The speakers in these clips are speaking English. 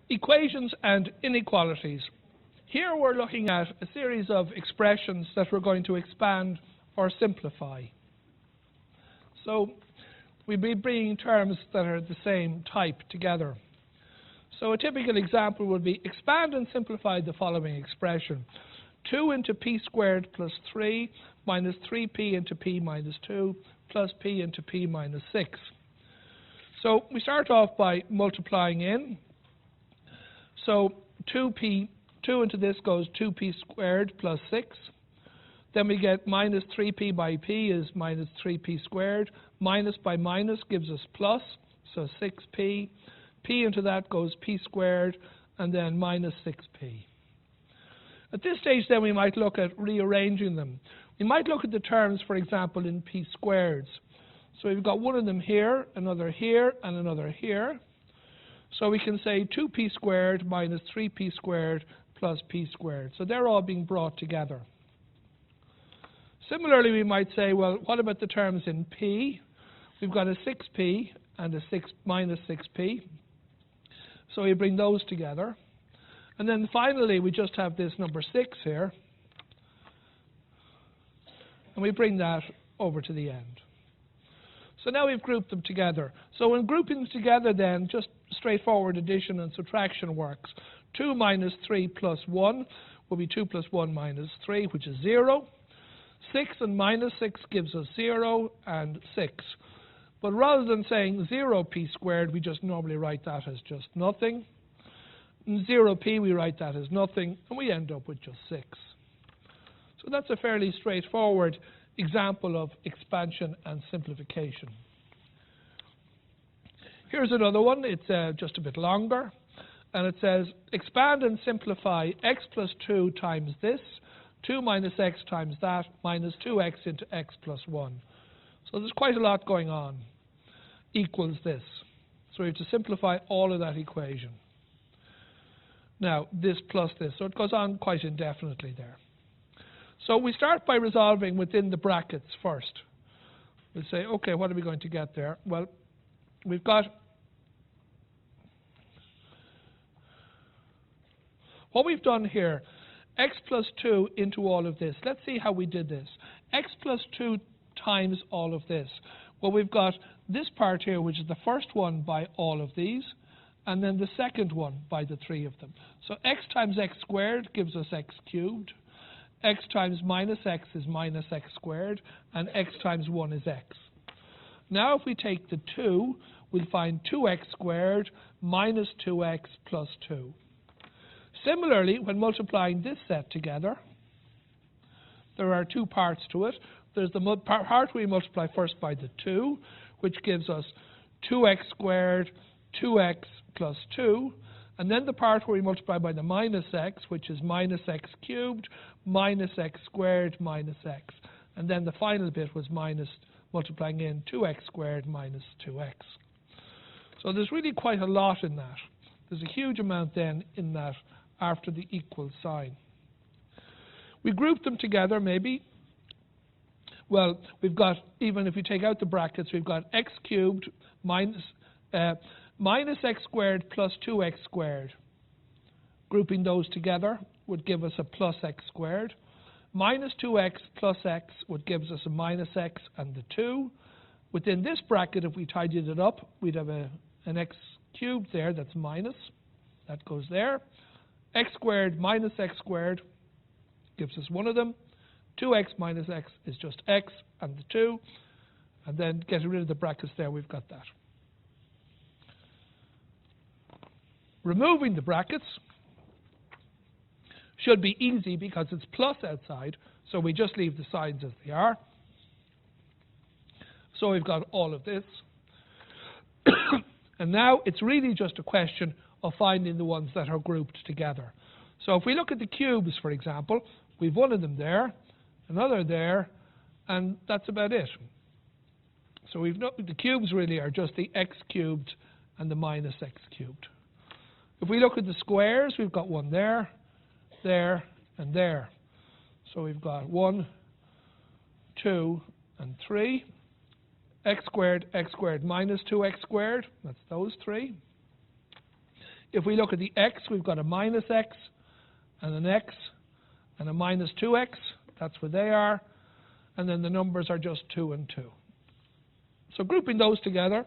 Equations and inequalities. Here we're looking at a series of expressions that we're going to expand or simplify. So we'll be bringing terms that are the same type together. So a typical example would be expand and simplify the following expression. 2 into p squared plus 3 minus 3p into p minus 2 plus p into p minus 6. So we start off by multiplying in. So 2 into this goes 2p squared plus 6. Then we get minus 3p by p is minus 3p squared. Minus by minus gives us plus, so 6p. P into that goes p squared, and then minus 6p. At this stage, then, we might look at rearranging them. We might look at the terms, for example, in p squareds. So we've got one of them here, another here, and another here. So we can say 2p squared minus 3p squared plus p squared. So they're all being brought together. Similarly, we might say, well, what about the terms in p? We've got a 6p and a 6 minus 6p. So we bring those together. And then finally, we just have this number 6 here. And we bring that over to the end. So now we've grouped them together. So when grouping them together then, just straightforward addition and subtraction works. 2 minus 3 plus 1 will be 2 plus 1 minus 3, which is 0. 6 and minus 6 gives us 0 and 6. But rather than saying 0p squared, we just normally write that as just nothing. And 0p, we write that as nothing, and we end up with just 6. So that's a fairly straightforward example of expansion and simplification. Here's another one. It's just a bit longer. And it says, expand and simplify x plus 2 times this, 2 minus x times that, minus 2x into x plus 1. So there's quite a lot going on. Equals this. So we have to simplify all of that equation. Now, this plus this. So it goes on quite indefinitely there. So we start by resolving within the brackets first. We'll say, okay, what are we going to get there? Well, we've got what we've done here, x plus 2 into all of this. Let's see how we did this. X plus 2 times all of this. Well, we've got this part here, which is the first one by all of these, and then the second one by the 3 of them. So x times x squared gives us x cubed. X times minus x is minus x squared, and x times 1 is x. Now if we take the 2, we'll find 2x squared minus 2x plus 2. Similarly, when multiplying this set together, there are two parts to it. There's the part we multiply first by the 2, which gives us 2x squared, 2x plus 2. And then the part where we multiply by the minus x, which is minus x cubed, minus x squared, minus x. And then the final bit was minus multiplying in 2x squared minus 2x. So there's really quite a lot in that. There's a huge amount then in that after the equal sign. We group them together maybe. Well, we've got, even if we take out the brackets, we've got x cubed minus x squared plus 2x squared. Grouping those together would give us a plus x squared. Minus 2x plus x would give us a minus x and the 2. Within this bracket, if we tidied it up, we'd have an x cubed there that's minus. That goes there. X squared minus x squared gives us one of them. 2x minus x is just x and the 2. And then getting rid of the brackets there, we've got that. Removing the brackets should be easy because it's plus outside, so we just leave the signs as they are. So we've got all of this. And now it's really just a question of finding the ones that are grouped together. So if we look at the cubes, for example, we've one of them there, another there, and that's about it. So the cubes really are just the x cubed and the minus x cubed. If we look at the squares, we've got one there, there, and there. So we've got 1, 2, and 3. X squared minus 2x squared, that's those 3. if we look at the x, we've got a minus x, and an x, and a minus 2x. That's where they are. And then the numbers are just 2 and 2. So grouping those together,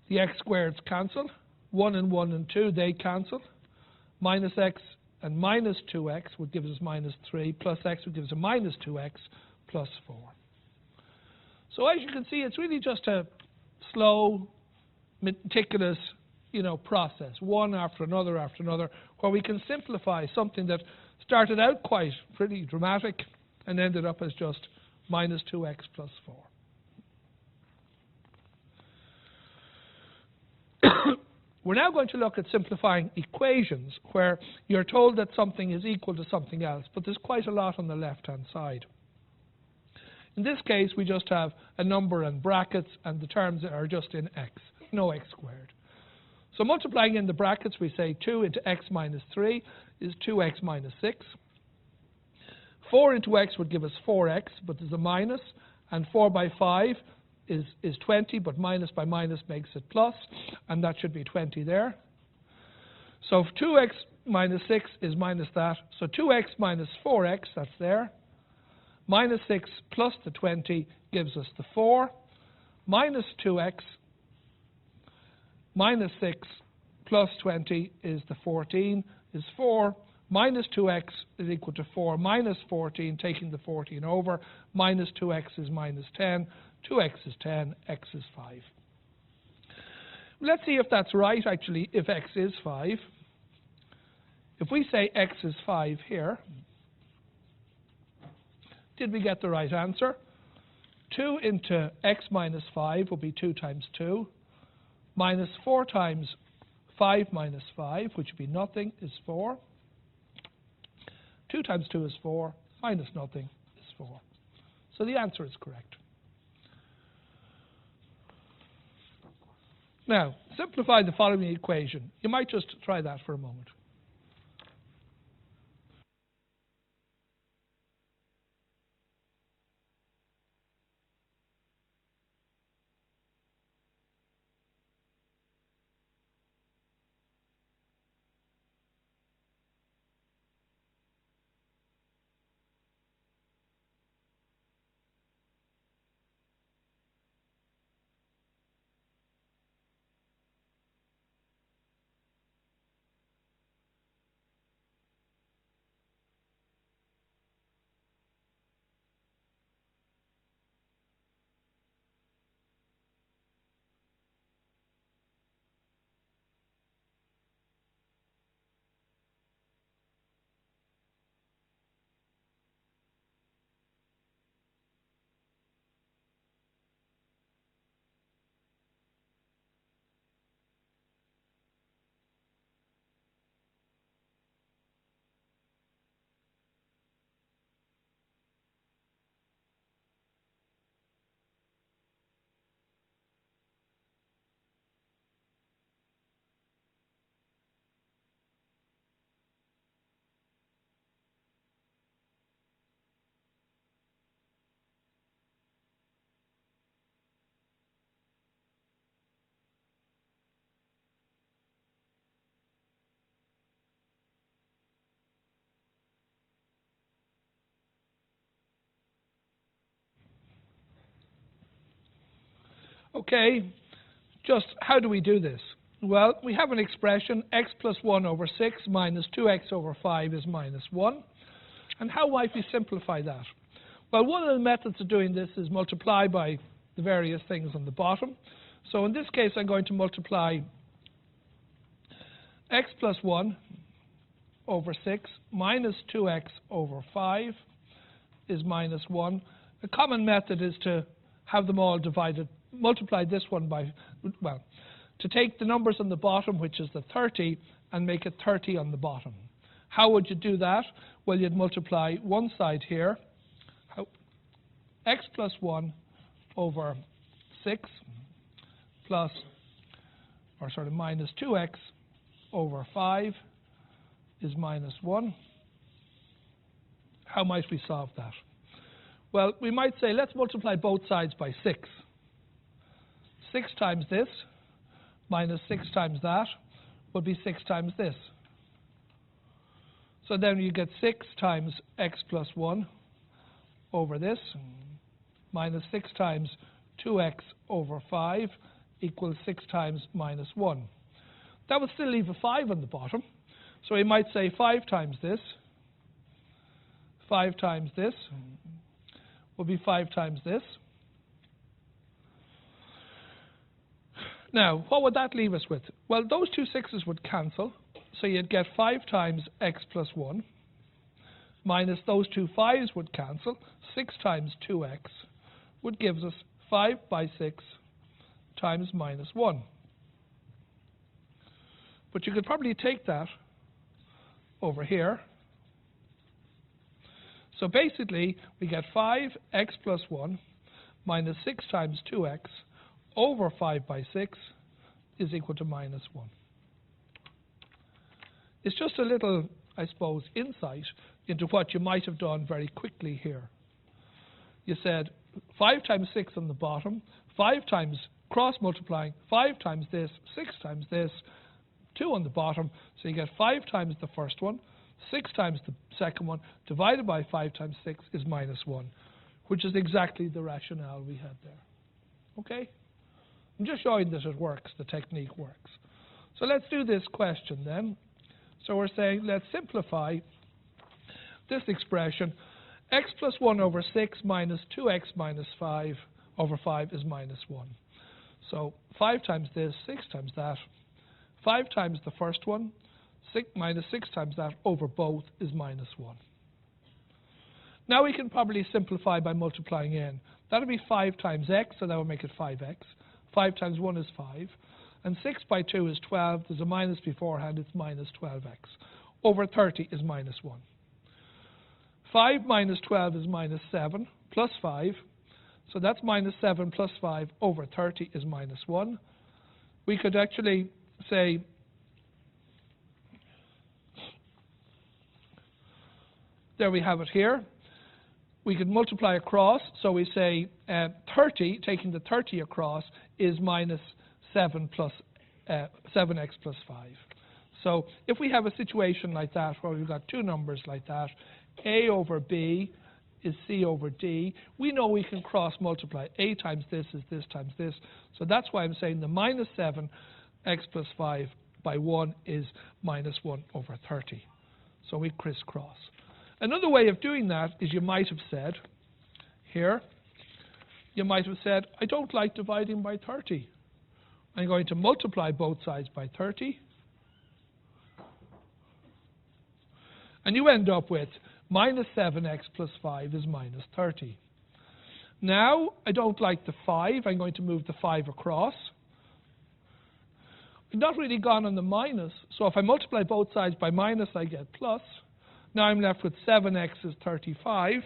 the x squareds cancel. 1 and 1 and 2, they cancel. Minus x and minus 2x would give us minus 3, plus x would give us a minus 2x plus 4. So as you can see, it's really just a slow, meticulous, process, one after another, where we can simplify something that started out quite pretty dramatic and ended up as just minus 2x plus 4. We're now going to look at simplifying equations where you're told that something is equal to something else, but there's quite a lot on the left-hand side. In this case, we just have a number and brackets, and the terms are just in x, no x squared. So multiplying in the brackets, we say 2 into x minus 3 is 2x minus 6. 4 into x would give us 4x, but there's a minus, and 4 by 5 is 20, but minus by minus makes it plus, and that should be 20 there. So 2x minus 6 is minus that, so 2x minus 4x, that's there. Minus 6 plus the 20 gives us the 4. Minus 2x minus 6 plus 20 is the 14, is 4. Minus 2x is equal to 4 minus 14, taking the 14 over. Minus 2x is minus 10. 2x is 10, x is 5. Let's see if that's right, actually, if x is 5. If we say x is 5 here, did we get the right answer? 2 into x minus 5 will be 2 times 2. Minus 4 times 5 minus 5, which would be nothing, is 4. 2 times 2 is 4, minus nothing is 4. So the answer is correct. Now, simplify the following equation. You might just try that for a moment. Okay, just how do we do this? Well, we have an expression, x plus 1 over 6 minus 2x over 5 is minus 1. And how might we simplify that? Well, one of the methods of doing this is multiply by the various things on the bottom. So in this case, I'm going to multiply x plus 1 over 6 minus 2x over 5 is minus 1. A common method is to have them all divided, multiply this one by, well, to take the numbers on the bottom, which is the 30, and make it 30 on the bottom. How would you do that? Well, you'd multiply one side here, x plus 1 over 6 plus, or sort of minus 2x over 5 is minus 1. How might we solve that? Well, we might say, let's multiply both sides by 6. 6 times this minus 6 times that would be 6 times this. So then you get 6 times x plus 1 over this, minus 6 times 2x over 5 equals 6 times minus 1. That would still leave a 5 on the bottom. So we might say 5 times this, 5 times this, will be 5 times this. Now, what would that leave us with? Well, those two 6's would cancel, so you'd get 5 times x plus 1, minus those two 5's would cancel, 6 times 2x would give us 5 by 6 times minus 1. But you could probably take that over here. So basically, we get 5x plus 1 minus 6 times 2x over 5 by 6 is equal to minus 1. It's just a little, I suppose, insight into what you might have done very quickly here. You said 5 times 6 on the bottom, 5 times cross multiplying, 5 times this, 6 times this, 2 on the bottom, so you get 5 times the first one, 6 times the second one, divided by 5 times 6 is minus 1, which is exactly the rationale we had there. Okay? I'm just showing that it works, the technique works. So let's do this question then. So we're saying let's simplify this expression. X plus 1 over 6 minus 2x minus 5 over 5 is minus 1. So 5 times this, 6 times that, 5 times the first one, 6 minus 6 times that over both is minus 1. Now we can probably simplify by multiplying in. That would be 5 times x, so that would make it 5x. 5 times 1 is 5. And 6 by 2 is 12. There's a minus beforehand. It's minus 12x. Over 30 is minus 1. 5 minus 12 is minus 7 plus 5. So that's minus 7 plus 5 over 30 is minus 1. We could actually say there we have it here. We could multiply across, so we say 30, taking the 30 across, is minus 7 plus 7x plus 5. So if we have a situation like that, where we've got two numbers like that, a over b is c over d, we know we can cross multiply. A times this is this times this. So that's why I'm saying the minus 7x plus 5 by 1 is minus 1 over 30. So we crisscross. Another way of doing that is you might have said, here, you might have said, I don't like dividing by 30. I'm going to multiply both sides by 30. And you end up with minus 7x plus 5 is minus 30. Now, I don't like the 5. I'm going to move the 5 across. I've not really gone on the minus, so if I multiply both sides by minus, I get plus. Now I'm left with 7x is 35,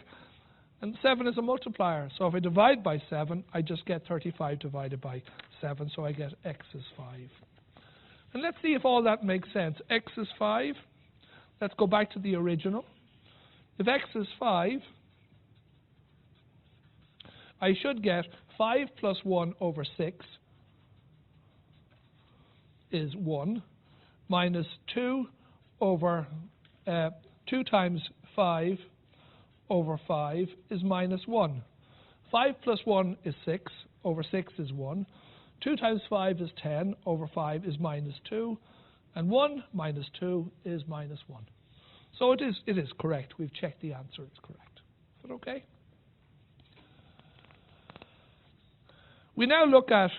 and 7 is a multiplier. So if I divide by 7, I just get 35 divided by 7, so I get x is 5. And let's see if all that makes sense. X is 5. Let's go back to the original. If x is 5, I should get 5 plus 1 over 6 is 1, minus 2 over 2 times 5 over 5 is minus 1. 5 plus 1 is 6, over 6 is 1. 2 times 5 is 10, over 5 is minus 2. And 1 minus 2 is minus 1. So it is correct. We've checked the answer. It's correct. Is that okay? We now look at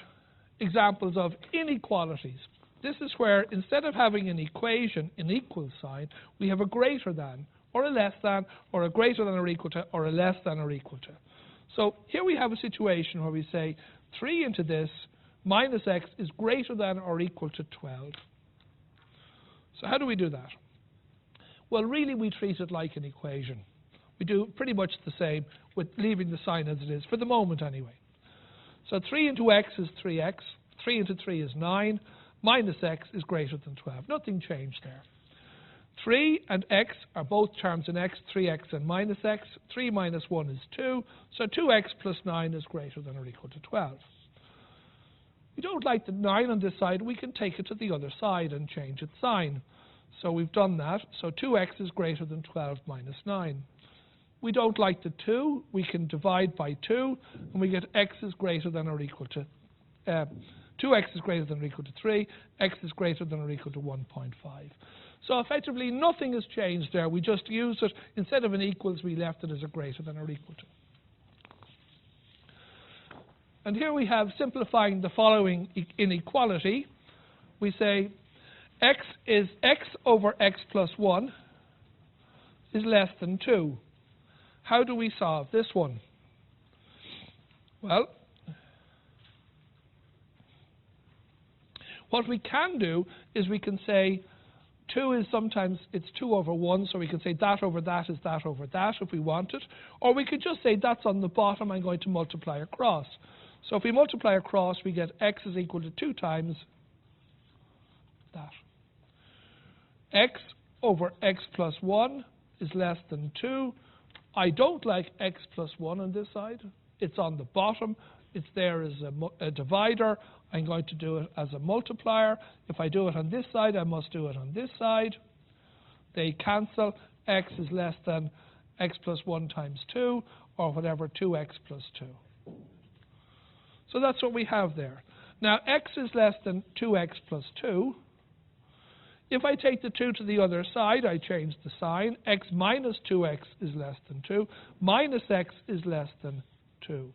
examples of inequalities. This is where instead of having an equation, an equal sign, we have a greater than, or a less than, or a greater than or equal to, or a less than or equal to. So here we have a situation where we say 3 into this minus x is greater than or equal to 12. So how do we do that? Well, really we treat it like an equation. We do pretty much the same with leaving the sign as it is, for the moment anyway. So 3 into x is 3x, 3 into 3 is 9, minus x is greater than 12. Nothing changed there. 3 and x are both terms in x, 3x and minus x. 3 minus 1 is 2, so 2x plus 9 is greater than or equal to 12. we don't like the 9 on this side, we can take it to the other side and change its sign. So we've done that. So 2x is greater than 12 minus 9. We don't like the 2, we can divide by 2, and we get x is greater than or equal to 2x is greater than or equal to 3, x is greater than or equal to 1.5. So effectively nothing has changed there. We just used it, instead of an equals, we left it as a greater than or equal to. And here we have simplifying the following inequality. We say x over x plus 1 is less than 2. How do we solve this one? Well, what we can do is we can say 2 is sometimes, it's 2 over 1, so we can say that over that is that over that if we want it. Or we could just say that's on the bottom, I'm going to multiply across. So if we multiply across, we get x is equal to 2 times that. X over x plus 1 is less than 2. I don't like x plus 1 on this side. It's on the bottom. It's there as a divider. I'm going to do it as a multiplier. If I do it on this side, I must do it on this side. They cancel. X is less than x plus 1 times 2, or whatever, 2x plus 2. So that's what we have there. Now, x is less than 2x plus 2. If I take the 2 to the other side, I change the sign. X minus 2x is less than 2. Minus x is less than 2.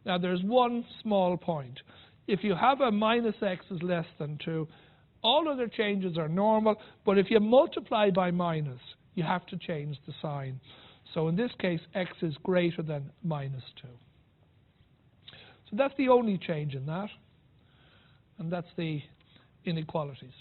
Now, there's one small point. If you have a minus x is less than 2, all other changes are normal, but if you multiply by minus, you have to change the sign. So in this case, x is greater than minus 2. So that's the only change in that, and that's the inequalities.